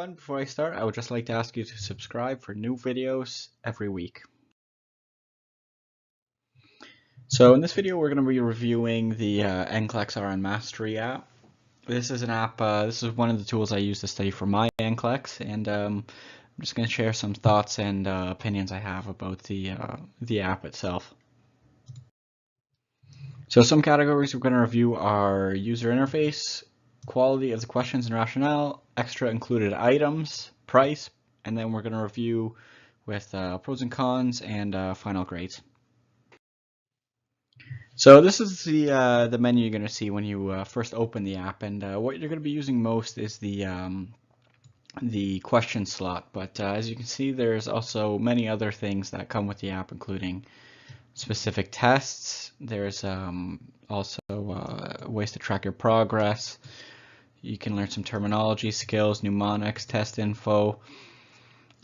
everyone. Before I start, I would just like to ask you to subscribe for new videos every week. So in this video, we're going to be reviewing the NCLEX RN Mastery app. This is an app, this is one of the tools I use to study for my NCLEX, and I'm just going to share some thoughts and opinions I have about the app itself. So some categories we're going to review are user interface, quality of the questions and rationale, extra included items, price, and then we're going to review with pros and cons and final grades. So this is the menu you're going to see when you first open the app, and what you're going to be using most is the question slot. But as you can see, there's also many other things that come with the app, including specific tests. There's also ways to track your progress. You can learn some terminology, skills, mnemonics, test info,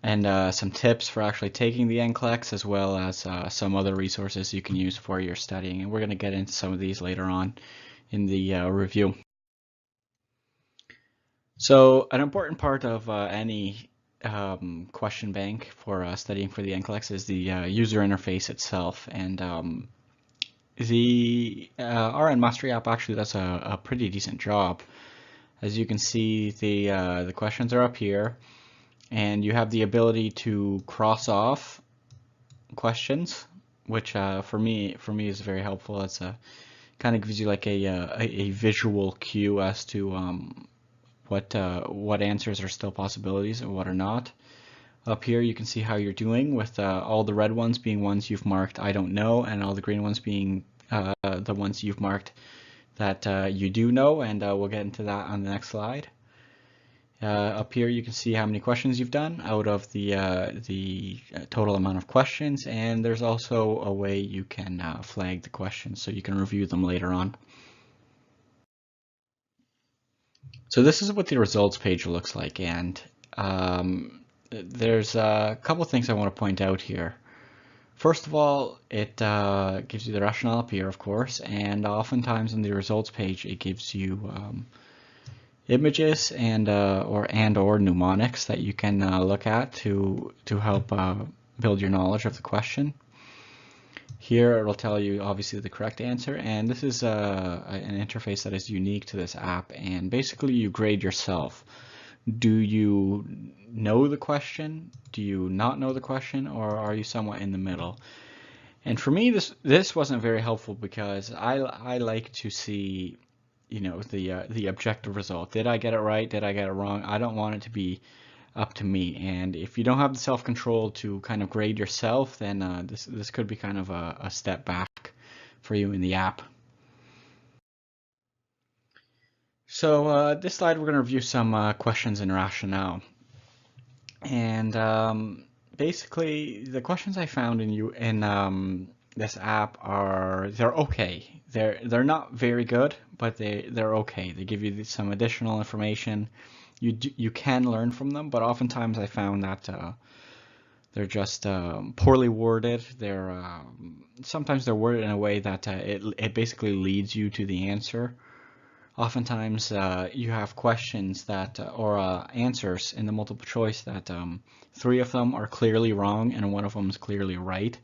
and some tips for actually taking the NCLEX, as well as some other resources you can use for your studying. And we're going to get into some of these later on in the review. So an important part of any question bank for studying for the NCLEX is the user interface itself, and the RN Mastery app actually does a pretty decent job. As you can see, the questions are up here, and you have the ability to cross off questions, which for me is very helpful. It's kind of gives you like a visual cue as to what answers are still possibilities and what are not. Up here you can see how you're doing, with all the red ones being ones you've marked I don't know, and all the green ones being the ones you've marked that you do know, and we'll get into that on the next slide. Up here you can see how many questions you've done out of the total amount of questions, and there's also a way you can flag the questions so you can review them later on. So this is what the results page looks like, and there's a couple of things I want to point out here. First of all, it gives you the rationale up here, of course, and oftentimes in the results page it gives you images and or mnemonics that you can look at to help build your knowledge of the question. Here it'll tell you obviously the correct answer, and this is an interface that is unique to this app, and basically you grade yourself. Do you know the question? Do you not know the question? Or are you somewhat in the middle? And for me, this wasn't very helpful, because I like to see, you know, the objective result. Did I get it right? Did I get it wrong? I don't want it to be up to me. And if you don't have the self-control to kind of grade yourself, then this could be kind of a step back for you in the app. So this slide, we're going to review some questions in Rationale. And basically, the questions I found in this app they're okay. They're not very good, but they're okay. They give you some additional information. You can learn from them, but oftentimes I found that they're just poorly worded. Sometimes they're worded in a way that it basically leads you to the answer. Oftentimes you have questions that or answers in the multiple choice that 3 of them are clearly wrong and 1 of them is clearly right.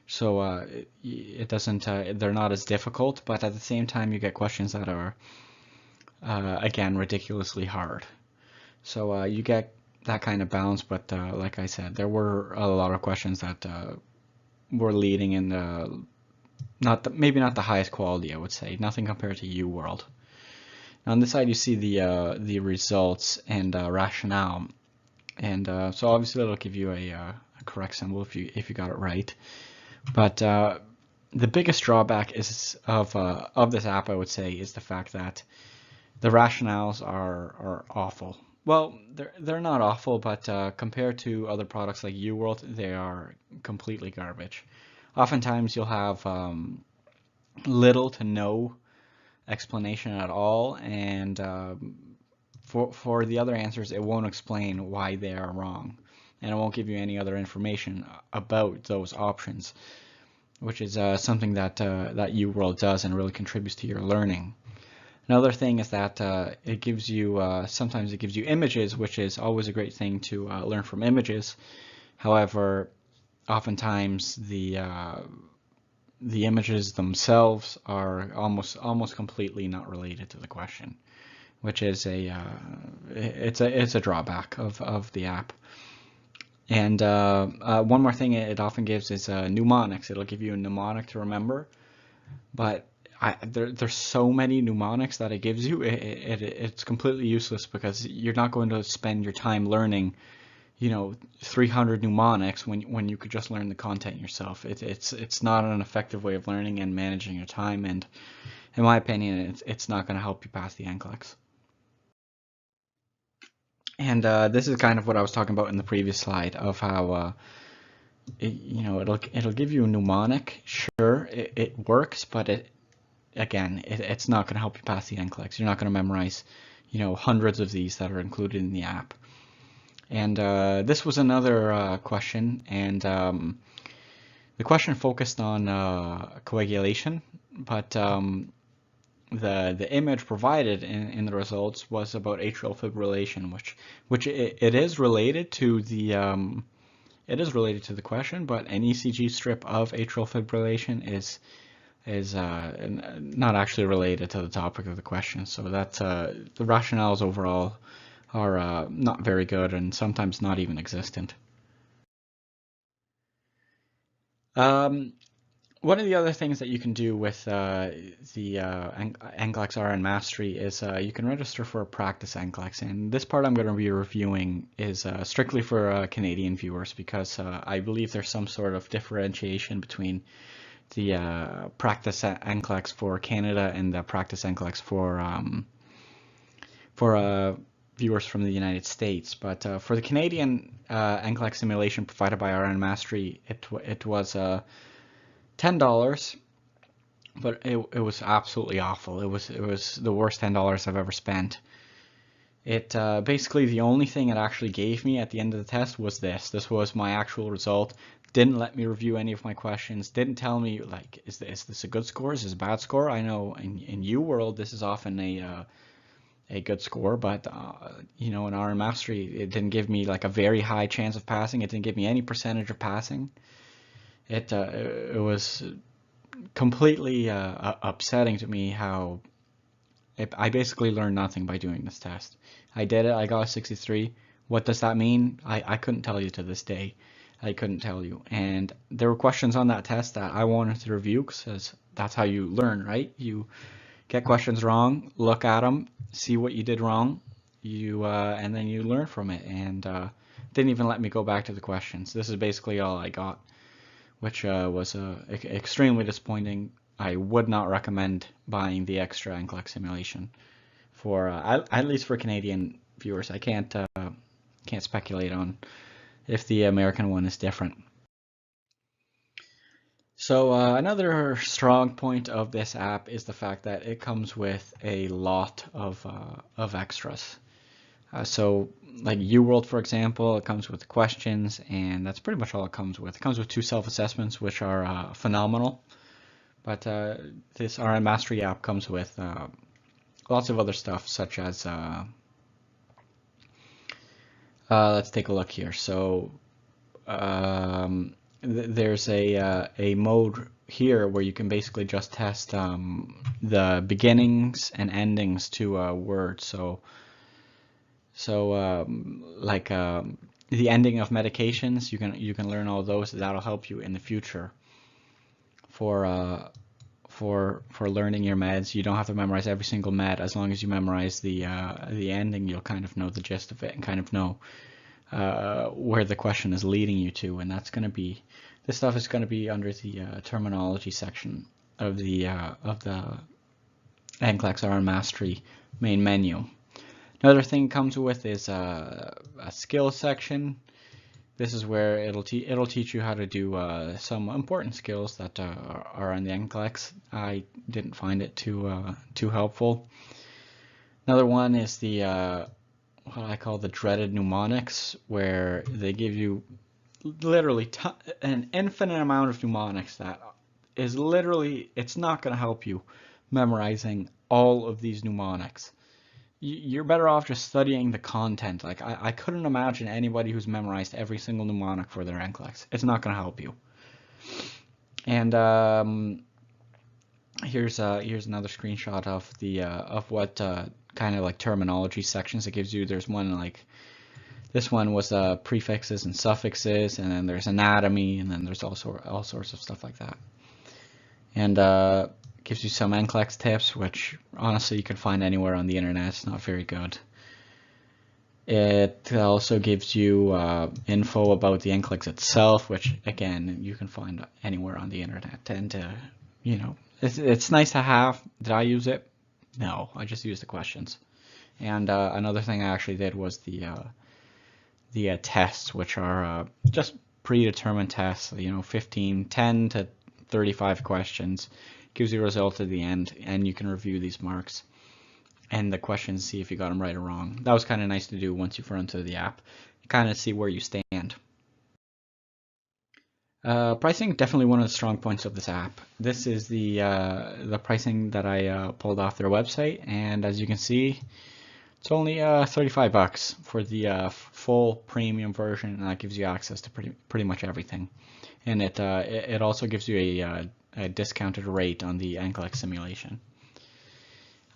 So it doesn't they're not as difficult, but at the same time you get questions that are again ridiculously hard. So you get that kind of balance, but like I said, there were a lot of questions that were leading in maybe not the highest quality, I would say. Nothing compared to UWorld. On this side you see the results and rationale, and so obviously it'll give you a correct symbol if you got it right. But the biggest drawback is of this app, I would say, is the fact that the rationales are awful. Well, they're not awful, but compared to other products like UWorld, they are completely garbage. Oftentimes you'll have little to no explanation at all, and for the other answers it won't explain why they are wrong, and it won't give you any other information about those options, which is something that UWorld does and really contributes to your learning. Another thing is that it gives you sometimes it gives you images, which is always a great thing to learn from images. However, oftentimes the images themselves are almost completely not related to the question, which is it's a drawback of the app. And one more thing it often gives is mnemonics. It'll give you a mnemonic to remember, but there's so many mnemonics that it gives you, it's completely useless because you're not going to spend your time learning, 300 mnemonics when you could just learn the content yourself. It's not an effective way of learning and managing your time, and in my opinion, it's not going to help you pass the NCLEX. And this is kind of what I was talking about in the previous slide of how it'll give you a mnemonic. Sure, it works, but it's not going to help you pass the NCLEX. You're not going to memorize, hundreds of these that are included in the app. And this was another question, and the question focused on coagulation, but the image provided in the results was about atrial fibrillation, which it is related to the question, but an ECG strip of atrial fibrillation is not actually related to the topic of the question. So that the rationales overall are not very good and sometimes not even existent. One of the other things that you can do with the NCLEX RN Mastery is you can register for a practice NCLEX, and this part I'm going to be reviewing is strictly for Canadian viewers because I believe there's some sort of differentiation between the practice NCLEX for Canada and the practice NCLEX for viewers from the United States. But for the Canadian NCLEX simulation provided by RN Mastery, it was $10, but it was absolutely awful. It was the worst $10 I've ever spent. It basically the only thing it actually gave me at the end of the test was this. This was my actual result. Didn't let me review any of my questions. Didn't tell me like is this a good score? Is this a bad score? I know in UWorld this is often a good score, but in RN Mastery it didn't give me like a very high chance of passing. It didn't give me any percentage of passing. It was completely upsetting to me how I basically learned nothing by doing this test. I did it. I got a 63. What does that mean? I couldn't tell you to this day. I couldn't tell you. And there were questions on that test that I wanted to review because that's how you learn, right? You get questions wrong, look at them, see what you did wrong, and then you learn from it. And didn't even let me go back to the questions. This is basically all I got, which was extremely disappointing. I would not recommend buying the extra NCLEX simulation for at least for Canadian viewers. I can't speculate on if the American one is different. So another strong point of this app is the fact that it comes with a lot of extras. So like UWorld, for example, it comes with the questions, and that's pretty much all it comes with. It comes with 2 self-assessments, which are phenomenal. But this RN Mastery app comes with lots of other stuff, such as let's take a look here. So there's a mode here where you can basically just test the beginnings and endings to words. So like the ending of medications, you can learn all those. That'll help you in the future for learning your meds. You don't have to memorize every single med. As long as you memorize the ending, you'll kind of know the gist of it and kind of know where the question is leading you to. And that's going to be, this stuff is going to be under the terminology section of the NCLEX RN Mastery main menu. Another thing it comes with is a skills section. This is where it'll teach you how to do some important skills that are on the NCLEX. I didn't find it too helpful. Another one is the what I call the dreaded mnemonics, where they give you literally an infinite amount of mnemonics that is literally, it's not going to help you memorizing all of these mnemonics. You're better off just studying the content. Like, I couldn't imagine anybody who's memorized every single mnemonic for their NCLEX. It's not going to help you. And here's another screenshot of the of what kind of like terminology sections it gives you. There's one like this one was prefixes and suffixes, and then there's anatomy, and then there's also all sorts of stuff like that. And gives you some NCLEX tips, which honestly you can find anywhere on the internet. It's not very good. It also gives you info about the NCLEX itself, which again you can find anywhere on the internet. And you know, it's nice to have. Did I use it? No, I just used the questions. And another thing I actually did was the tests, which are just predetermined tests. You know, 10 to 35 questions. Gives you a result at the end, and you can review these marks and the questions, see if you got them right or wrong. That was kind of nice to do once you've run through the app. You kind of see where you stand. Pricing, definitely one of the strong points of this app. This is the pricing that I pulled off their website, and as you can see, it's only $35 for the full premium version, and that gives you access to pretty much everything. And it also gives you a discounted rate on the NCLEX simulation.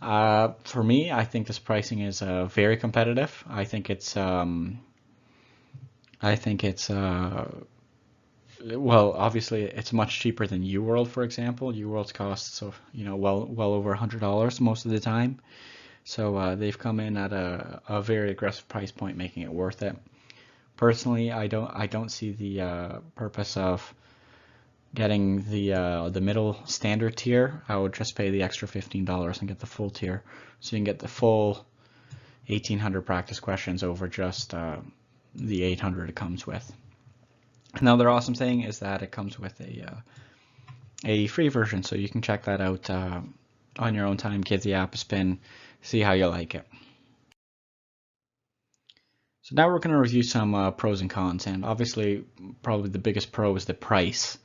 For me, I think this pricing is very competitive. I think it's well, obviously it's much cheaper than UWorld, for example. UWorld's costs well over $100 most of the time. So they've come in at a very aggressive price point, making it worth it. Personally, I don't see the purpose of getting the middle standard tier. I would just pay the extra $15 and get the full tier, so you can get the full 1,800 practice questions over just the 800 it comes with. Another awesome thing is that it comes with a free version, so you can check that out on your own time, give the app a spin, see how you like it. So now we're going to review some pros and cons, and obviously probably the biggest pro is the price.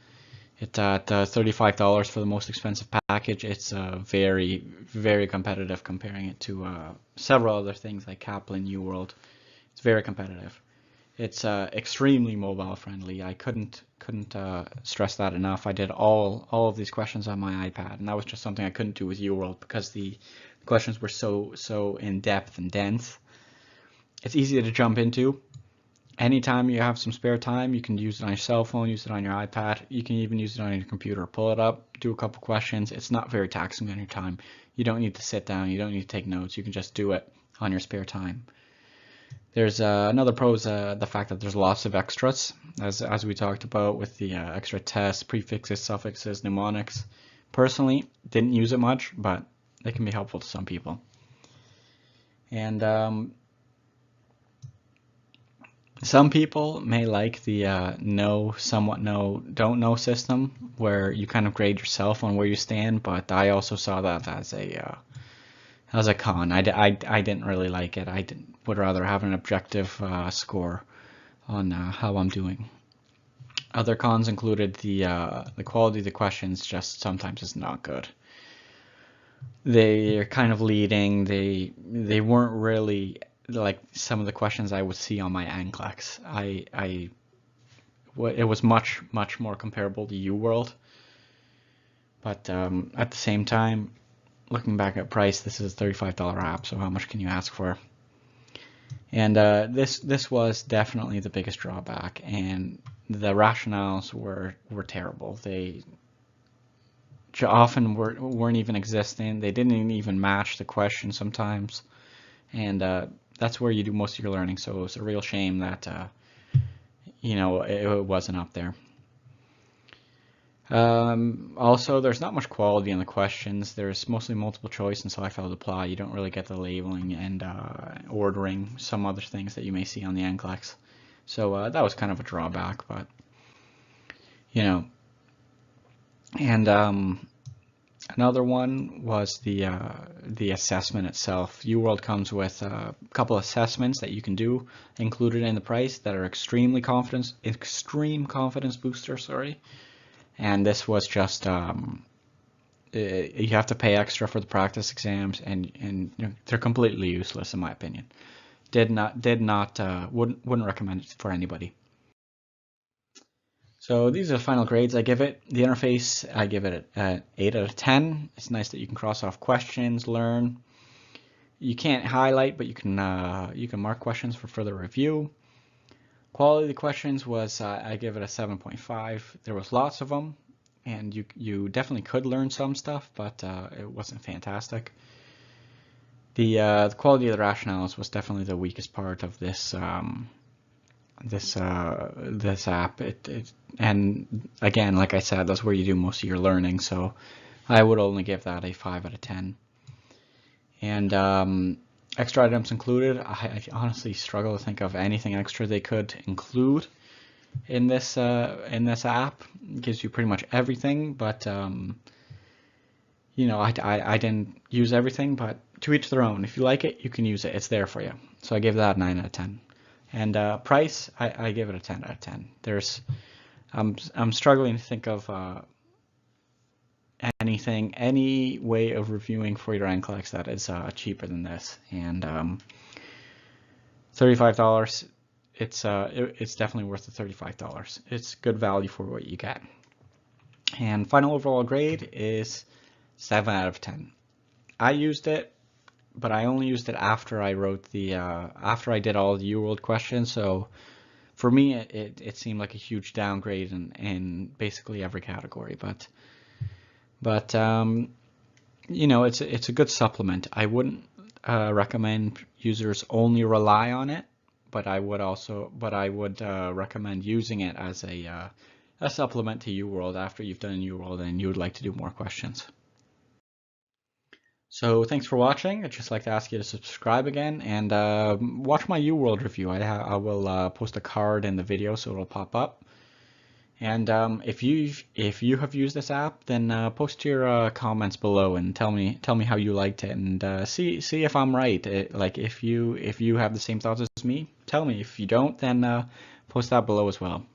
It's at $35 for the most expensive package. It's very, very competitive comparing it to several other things like Kaplan, UWorld. It's very competitive. It's extremely mobile friendly. I couldn't stress that enough. I did all of these questions on my iPad, and that was just something I couldn't do with UWorld because the questions were so in depth and dense. It's easy to jump into. Anytime you have some spare time, you can use it on your cell phone, use it on your iPad. You can even use it on your computer. Pull it up, do a couple questions. It's not very taxing on your time. You don't need to sit down. You don't need to take notes. You can just do it on your spare time. There's another pro is the fact that there's lots of extras, as we talked about with the extra tests, prefixes, suffixes, mnemonics. Personally, didn't use it much, but they can be helpful to some people. And some people may like the know, somewhat know, don't know system, where you kind of grade yourself on where you stand, but I also saw that as a con. I didn't really like it. Would rather have an objective score on how I'm doing. Other cons included the quality of the questions just sometimes is not good. They're kind of leading. They weren't really like some of the questions I would see on my NCLEX. It was much more comparable to UWorld, but at the same time, looking back at price, this is a $35 app, so how much can you ask for? And this was definitely the biggest drawback, and the rationales were terrible. They often weren't even existing. They didn't even match the question sometimes, and that's where you do most of your learning. So it's a real shame that it wasn't up there. Also, there's not much quality in the questions. There's mostly multiple choice and select-all apply. You don't really get the labeling and ordering, some other things that you may see on the NCLEX. So that was kind of a drawback, but and another one was the assessment itself. UWorld comes with a couple assessments that you can do included in the price that are extreme confidence booster, sorry. And this was just You have to pay extra for the practice exams, and you know, they're completely useless in my opinion. Wouldn't recommend it for anybody. So these are the final grades I give it. The interface, I give it an 8 out of 10. It's nice that you can cross off questions, learn. You can't highlight, but you can mark questions for further review. Quality of the questions was, I give it a 7.5. There was lots of them, and you definitely could learn some stuff, but it wasn't fantastic. The quality of the rationales was definitely the weakest part of this this app. And again, like I said, that's where you do most of your learning, so I would only give that a 5 out of 10. And extra items included, I honestly struggle to think of anything extra they could include in this app. It gives you pretty much everything, but you know, I didn't use everything, but to each their own. If you like it, you can use it. It's there for you. So I give that a 9 out of 10. And price, I give it a 10 out of 10. I'm struggling to think of any way of reviewing for your NCLEX that is cheaper than this. And $35, it's definitely worth the $35. It's good value for what you get. And final overall grade is 7 out of 10. I used it, but I only used it after I wrote after I did all the UWorld questions. So for me, it seemed like a huge downgrade in basically every category. But you know, it's a good supplement. I wouldn't recommend users only rely on it, but I would recommend using it as a supplement to UWorld after you've done UWorld and you would like to do more questions. So thanks for watching. I'd just like to ask you to subscribe again and watch my UWorld review. I will post a card in the video so it'll pop up. And if you have used this app, then post your comments below and tell me how you liked it, and see if I'm right. Like if you have the same thoughts as me, tell me. If you don't, then post that below as well.